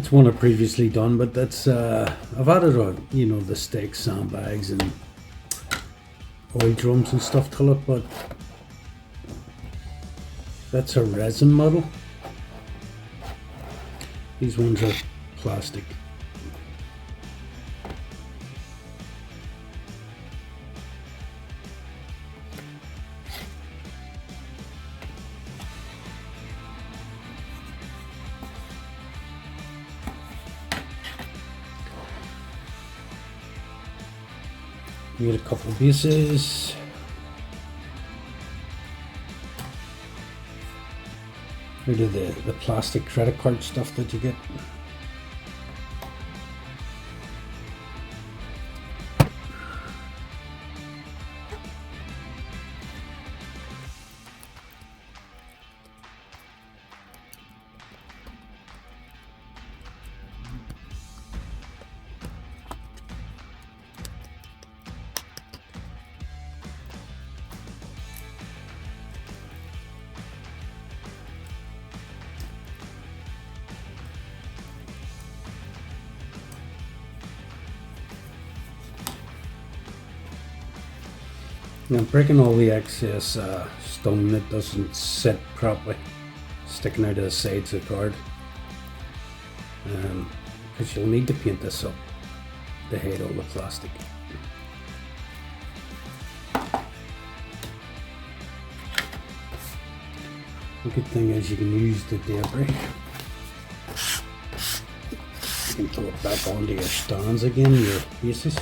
It's one I've previously done, but that's I've added the stakes, sandbags, and oil drums and stuff to it. But that's a resin model. These ones are plastic. Made a couple of bases. Out of the plastic credit card stuff that you get. Now breaking all the excess stone that doesn't sit properly, sticking out of the sides of the card, because you'll need to paint this up to hide all the plastic. The good thing is you can use the debris. You can throw it back onto your stands again, your bases.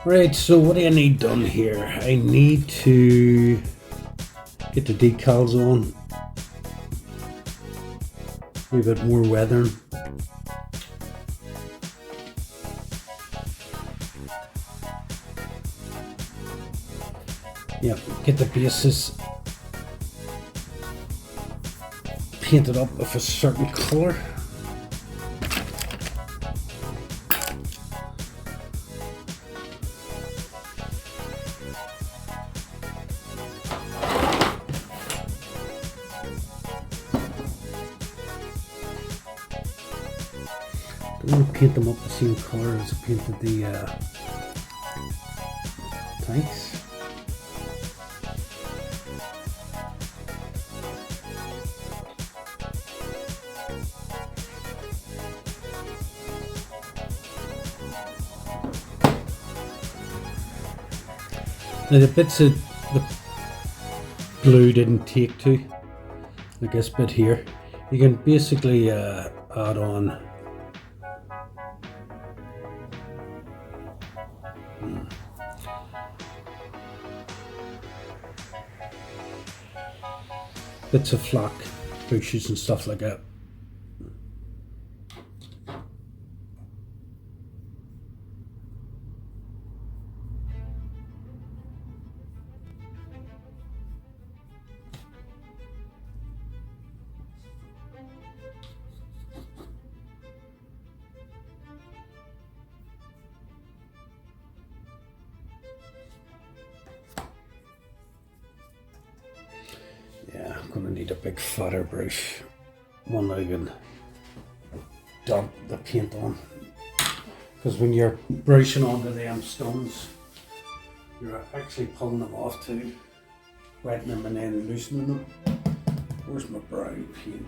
Right, so what do I need done here? I need to get the decals on, a bit more weathering. Yeah, get the bases painted up with a certain colour. I want to paint them up the same colour as I painted the tanks. Now the bits that the blue didn't take to, like this bit here, you can basically add on bits of flock, bushes and stuff like that. Yeah, I'm gonna need a big fatter brush, one I can dump the paint on, because when you're brushing onto them stones, you're actually pulling them off too, wetting them and then loosening them. Where's my brown paint?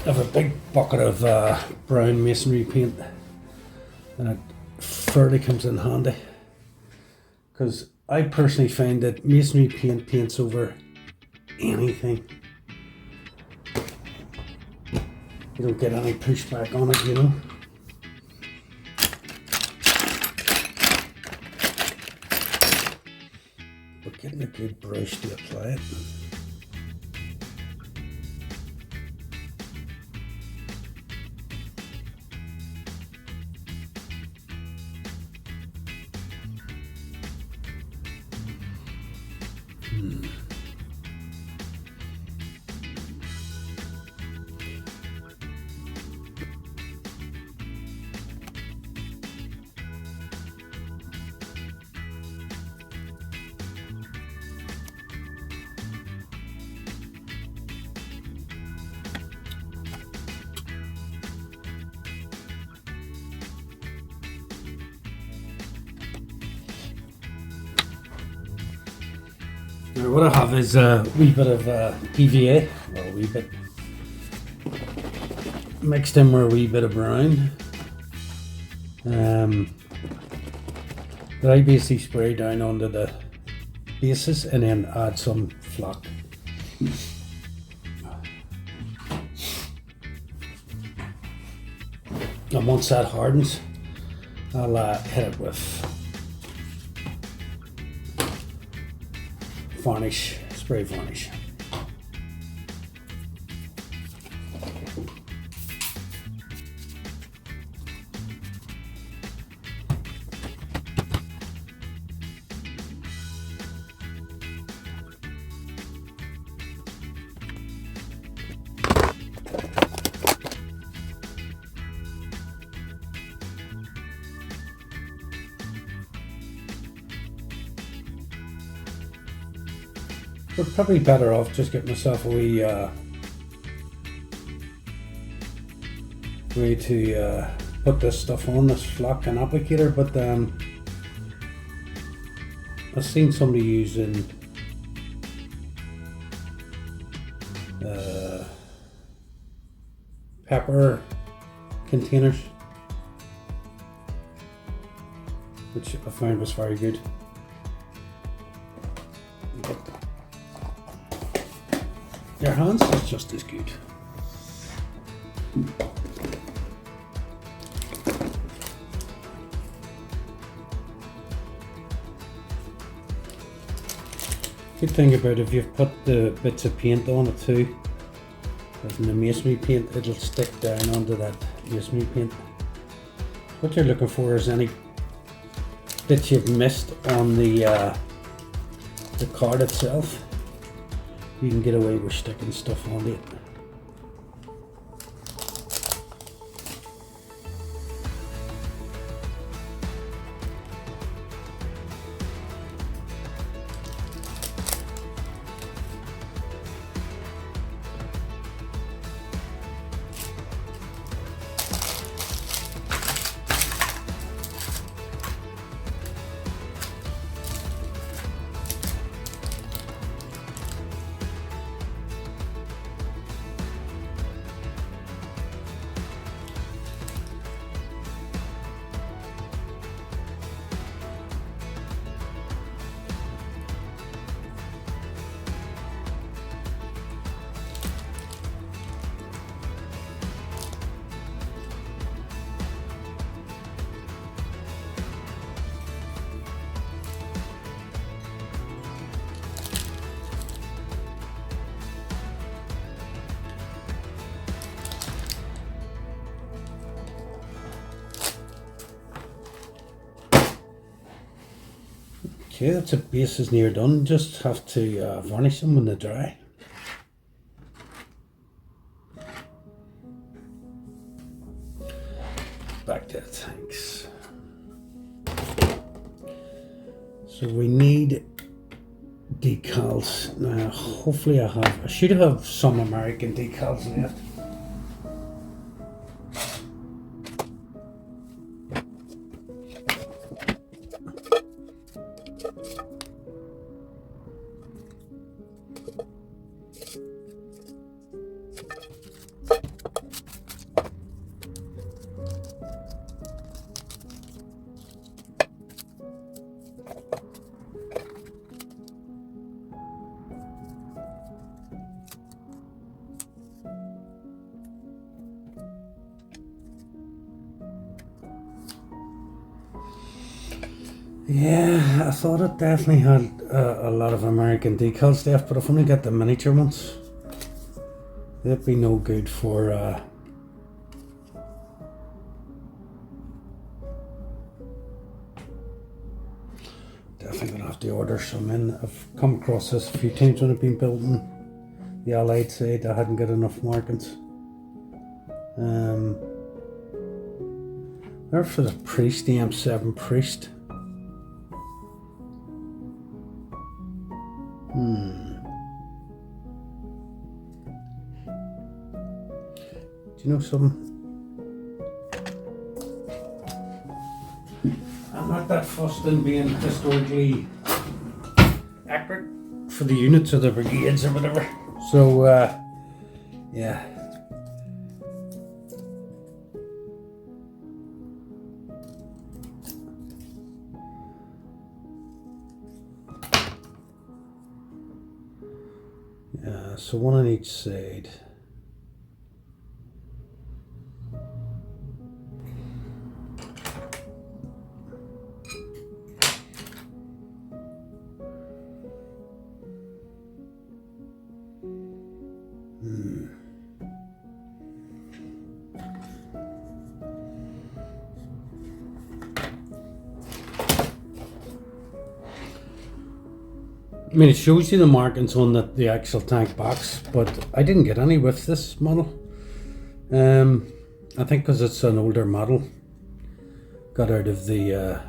I have a big bucket of brown masonry paint, and it fairly comes in handy because I personally find that masonry paint paints over anything. You don't get any pushback on it, you know. But getting a good brush to apply it. Now what I have is a wee bit of PVA, or a wee bit mixed in with a wee bit of brown. That I basically spray down onto the bases and then add some flock. And once that hardens, I'll hit it with varnish, spray varnish. We're probably better off just getting myself a wee way to put this stuff on, this flock and applicator, but I've seen somebody using pepper containers, which I found was very good. But your hands is just as good. Good thing about if you've put the bits of paint on it too, as in the masonry paint, it'll stick down onto that masonry paint. What you're looking for is any bits you've missed on the card itself. You can get away with sticking stuff on it. Okay, that's a base is near done. Just have to varnish them when they dry. Back to the tanks. So we need decals. Now hopefully I should have some American decals left. Yeah, I thought it definitely had a lot of American decals left, but I've only got the miniature ones. They'd be no good for definitely gonna have to order some in. I've come across this a few times when I've been building the Allied side. I hadn't got enough markings. They're for the Priest, the M7 Priest. Do you know something? I'm not that fussed in being historically accurate for the units or the brigades or whatever. So, yeah. So one on each side. I mean, it shows you the markings on the actual tank box, but I didn't get any with this model. I think because it's an older model, got out of the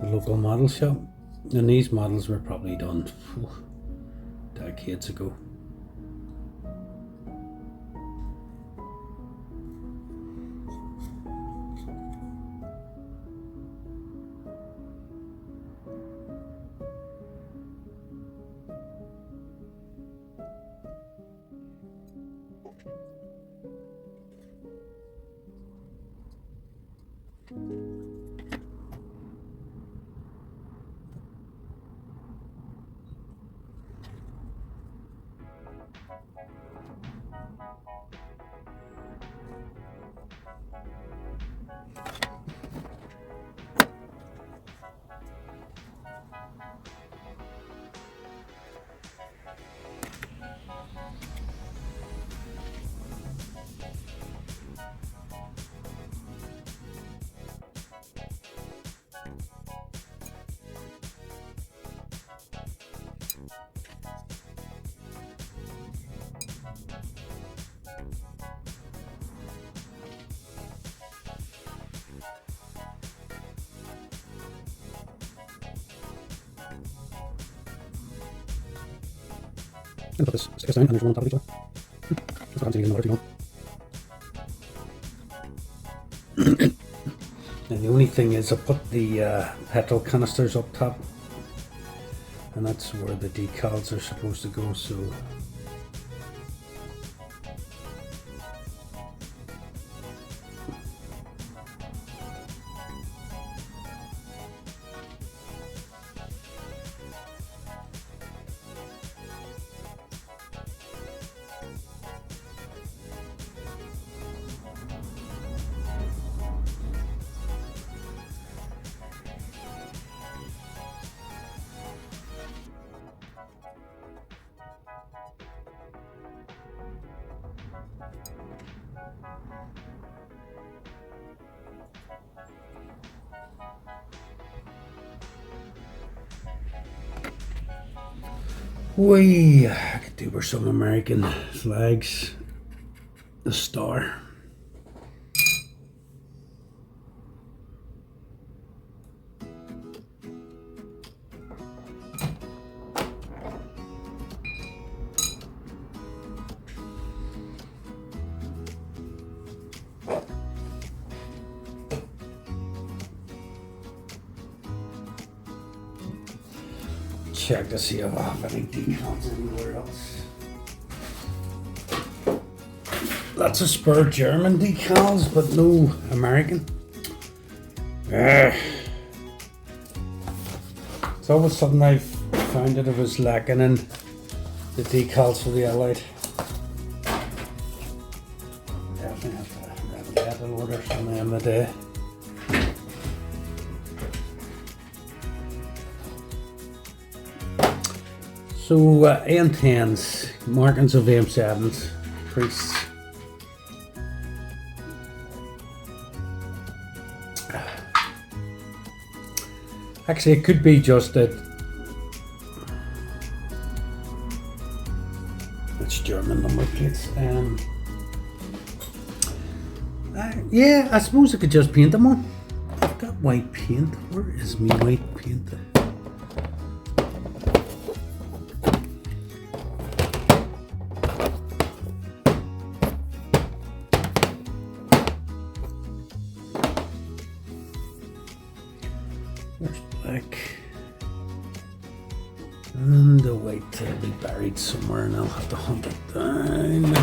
local model shop, and these models were probably done decades ago. And put this stickers down and there's one on top of each other. That's what happens when you use another if you don't. And the only thing is I put the petrol canisters up top, and that's where the decals are supposed to go, so I could do with some American flags, a star. Check to see if I have any decals anywhere else. Lots of spur German decals, but no American. It's always something I've found that it was lacking in the decals for the Allied. a day. So M10s, markings of M7s, priests. Actually, it could be just that it's German number plates. Yeah, I suppose I could just paint them on. I've got white paint. Where is my white paint? There's black. And the white will be buried somewhere and I'll have to hunt it down.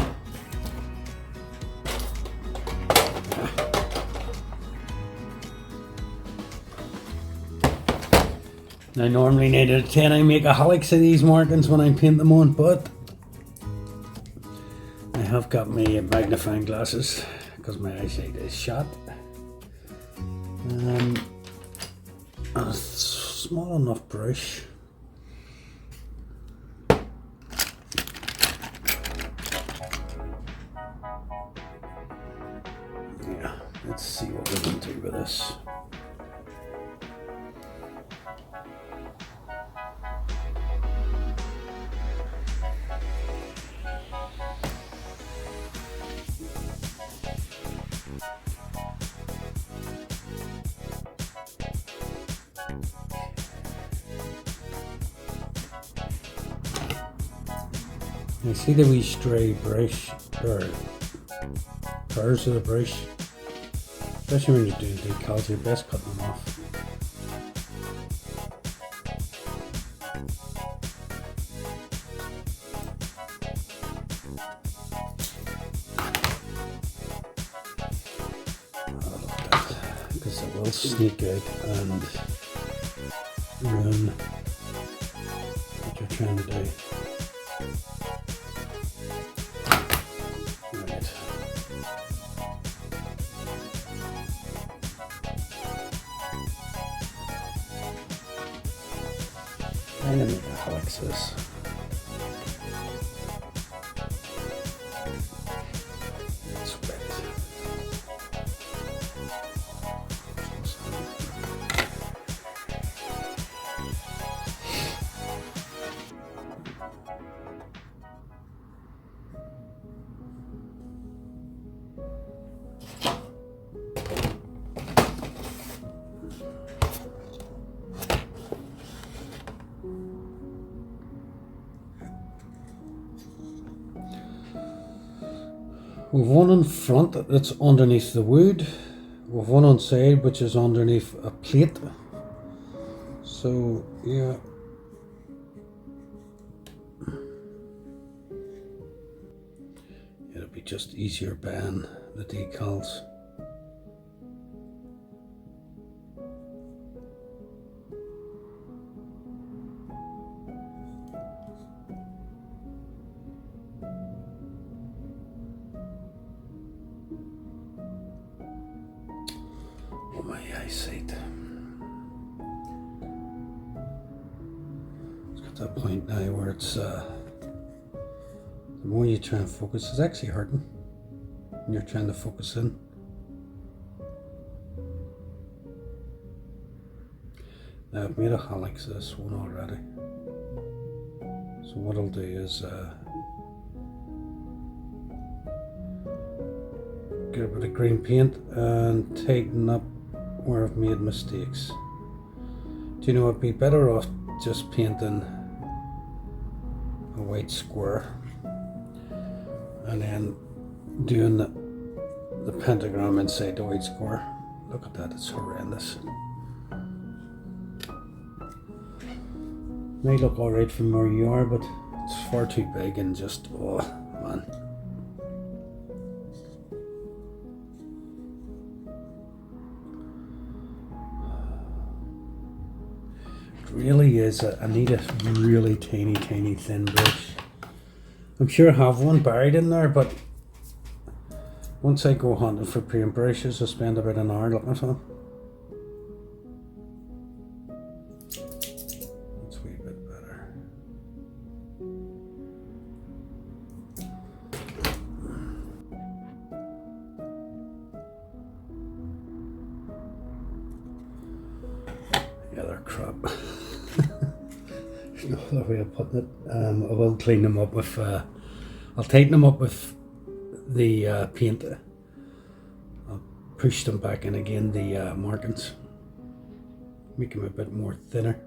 Now normally 9 out of 10 I make a helix of these markings when I paint them on, but I have got my magnifying glasses because my eyesight is shot. A small enough brush. Yeah, let's see what we can do with this. You see the wee stray brush, or curves of the brush, especially when you're doing decals, you're best cutting them off. Oh, look at that, because it will sneak out and ruin what you're trying to do. I'm gonna make a helixes. It's wet. We've one in front that's underneath the wood. We've one on side which is underneath a plate. So yeah. It'll be just easier buying the decals. My eyesight. It's got that point now where it's the more you try and focus, it's actually hurting when you're trying to focus in. Now I've made a helix of this one already. So what I'll do is get a bit of green paint and tighten up where I've made mistakes. Do you know, I'd be better off just painting a white square and then doing the pentagram inside the white square. Look at that, it's horrendous. May look alright from where you are, but it's far too big and just, oh man. Really is I need a really tiny thin brush. I'm sure I have one buried in there, but Once I go hunting for paintbrushes, I spend about an hour looking for them. That's a wee bit better. Yeah, they're crap. There's no other way of putting it. I will clean them up with, I'll tighten them up with the paint. I'll push them back in again, the markings. Make them a bit more thinner.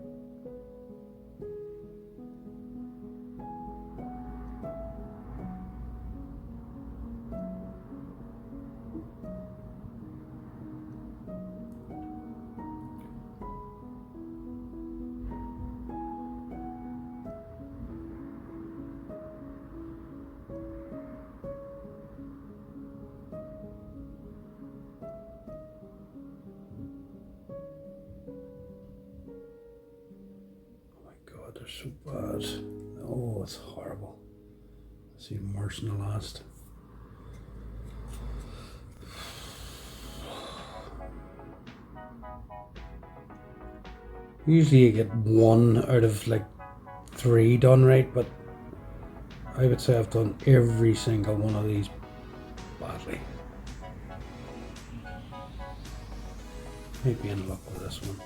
God, they're so bad. Oh, it's horrible. It's even worse than the last. Usually you get 1 out of like 3 done right, but I would say I've done every single one of these badly. Maybe in luck with this one.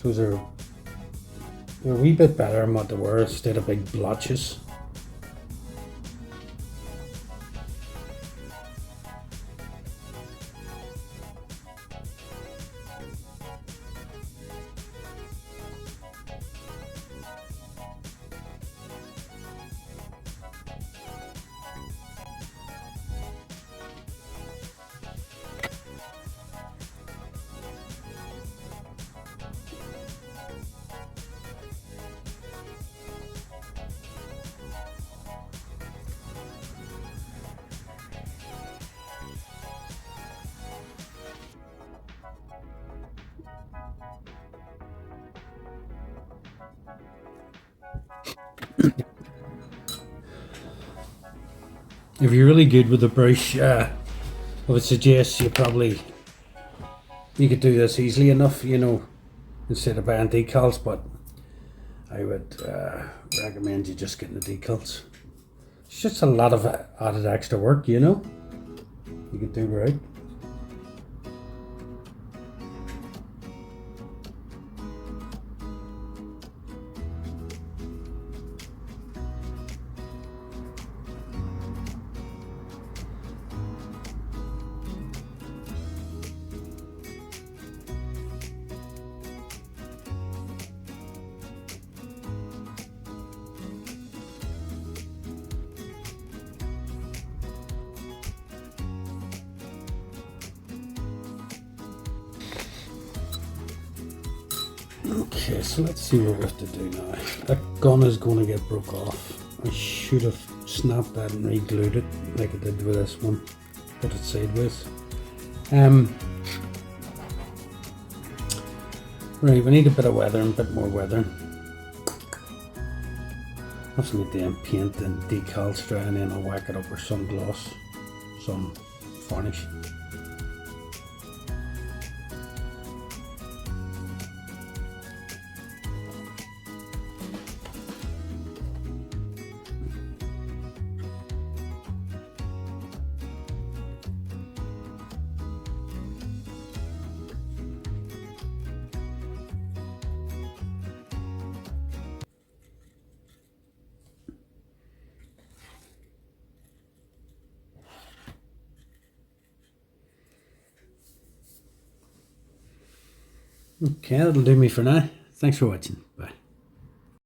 So they're a wee bit better than what they were instead of big blotches. If you're really good with the brush, I would suggest you could do this easily enough, you know, instead of buying decals, but I would recommend you just getting the decals. It's just a lot of added extra work, you know, you could do right. Okay, so let's see what we have to do now. That gun is going to get broke off. I should have snapped that and re-glued it like I did with this one. Put it sideways. Right, we need a bit of weathering, a bit more weathering. I have to make the paint and decals dry, and then I'll whack it up with some gloss, some varnish. Okay, that'll do me for now. Thanks for watching. Bye.